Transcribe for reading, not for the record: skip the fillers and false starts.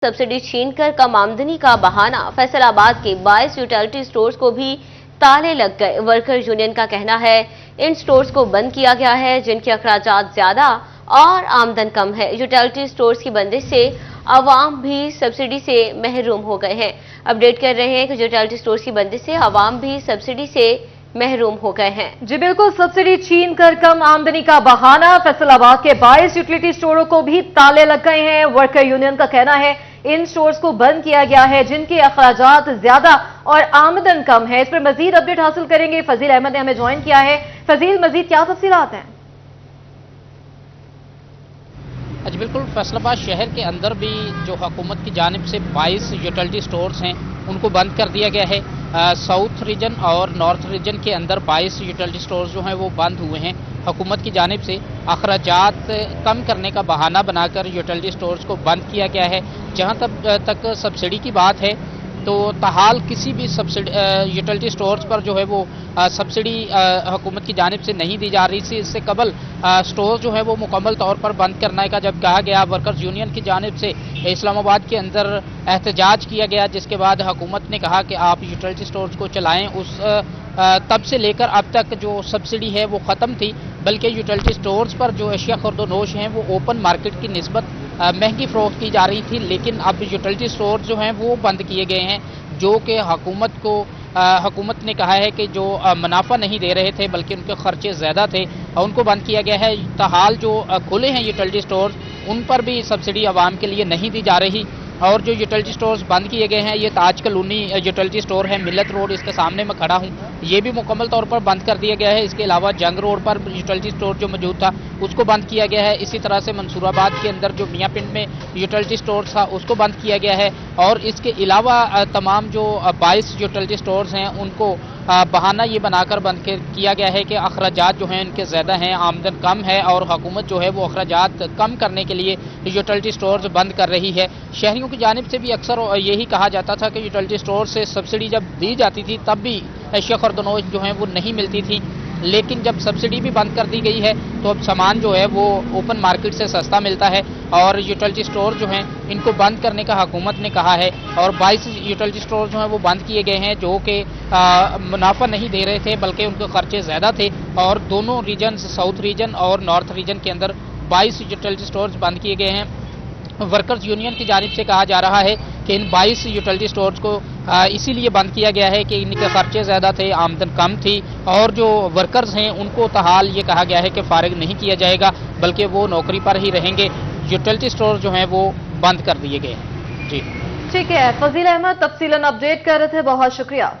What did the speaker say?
Subsidy छीनकर कम आमदनी का बहाना, फैसलाबाद के 22 यूटिलिटी स्टोर्स को भी ताले लग गए। वर्कर यूनियन का कहना है इन स्टोर्स को बंद किया गया है जिनके अखराजात ज्यादा और आमदन कम है। यूटिलिटी स्टोर्स की बंदिश से आवाम भी सब्सिडी से महरूम हो गए हैं। अपडेट कर रहे हैं कि यूटिलिटी स्टोर्स की बंदिश से आवाम भी सब्सिडी से महरूम हो गए हैं। जी बिल्कुल, सब्सिडी छीन कर कम आमदनी का बहाना, फैसलाबाद के 22 यूटिलिटी स्टोरों को भी ताले लग गए हैं। वर्कर यूनियन का कहना है इन स्टोर्स को बंद किया गया है जिनके अखराजात ज्यादा और आमदन कम है। इस पर मजीद अपडेट हासिल करेंगे। फजील अहमद ने हमें ज्वाइन किया है। फजील, मजीद क्या तफसीलात हैं? जी बिल्कुल, फैसलाबाद शहर के अंदर भी जो हुकूमत की जानिब से 22 यूटिलिटी स्टोर्स हैं उनको बंद कर दिया गया है। साउथ रीजन और नॉर्थ रीजन के अंदर 22 यूटिलिटी स्टोर्स जो हैं वो बंद हुए हैं। हुकूमत की जानिब से अखराजात कम करने का बहाना बनाकर यूटिलिटी स्टोर्स को बंद किया गया है। जहां तक सब्सिडी की बात है तो ताहाल किसी भी सब्सिडी यूटिलिटी स्टोर्स पर जो है वो सब्सिडी हुकूमत की जानिब से नहीं दी जा रही थी। इससे कबल स्टोर जो है वो मुकम्मल तौर पर बंद करने का जब कहा गया, वर्कर्स यूनियन की जानिब से इस्लामाबाद के अंदर एहतजाज किया गया, जिसके बाद हुकूमत ने कहा कि आप यूटिलिटी स्टोर्स को चलाएं। तब से लेकर अब तक जो सब्सिडी है वो ख़त्म थी, बल्कि यूटिलिटी स्टोर्स पर जो अशिया खुर्दोनोश हैं वो ओपन मार्केट की निस्बत महंगी फ़रोख्त की जा रही थी। लेकिन अब यूटिलिटी स्टोर जो हैं वो बंद किए गए हैं, जो कि हुकूमत ने कहा है कि जो मुनाफा नहीं दे रहे थे बल्कि उनके खर्चे ज़्यादा थे, उनको बंद किया गया है। ताहाल जो खुले हैं यूटिलिटी स्टोर उन पर भी सब्सिडी आवाम के लिए नहीं दी जा रही। और जो यूटिलिटी स्टोर्स बंद किए गए हैं, ये ताज कॉलोनी यूटिलिटी स्टोर है, मिलत रोड, इसके सामने मैं खड़ा हूँ, ये भी मुकम्मल तौर पर बंद कर दिया गया है। इसके अलावा जंग रोड पर यूटिलिटी स्टोर जो मौजूद था उसको बंद किया गया है। इसी तरह से मंसूराबाद के अंदर जो मियाँ पिंड में यूटिलिटी स्टोर था उसको बंद किया गया है। और इसके अलावा तमाम जो 22 यूटिलिटी स्टोर्स हैं उनको बहाना ये बनाकर बंद किया गया है कि अखराजात जो हैं इनके ज़्यादा हैं, आमदन कम है, और हुकूमत जो है वो अखराजात कम करने के लिए यूटिलिटी स्टोर्स बंद कर रही है। शहरियों की जानिब से भी अक्सर यही कहा जाता था कि यूटिलिटी स्टोर से सब्सिडी जब दी जाती थी तब भी अशिया खुर्दोनोश जो हैं वो नहीं मिलती थी। लेकिन जब सब्सिडी भी बंद कर दी गई है तो अब सामान जो है वो ओपन मार्केट से सस्ता मिलता है। और यूटिलिटी स्टोर जो हैं इनको बंद करने का हुकूमत ने कहा है। और 22 यूटिलिटी स्टोर जो हैं वो बंद किए गए हैं जो कि मुनाफा नहीं दे रहे थे बल्कि उनके खर्चे ज़्यादा थे। और दोनों रीजन, साउथ रीजन और नॉर्थ रीजन के अंदर 22 यूटिलिटी स्टोर्स बंद किए गए हैं। वर्कर्स यूनियन की जानिब से कहा जा रहा है कि इन 22 यूटिलिटी स्टोर्स को इसीलिए बंद किया गया है कि इनके खर्चे ज़्यादा थे, आमदन कम थी, और जो वर्कर्स हैं उनको ताहाल ये कहा गया है कि फारिग नहीं किया जाएगा बल्कि वो नौकरी पर ही रहेंगे। यूटिलिटी स्टोर जो हैं वो बंद कर दिए गए हैं। जी ठीक है, फजील अहमद तफसीलन अपडेट कर रहे थे, बहुत शुक्रिया।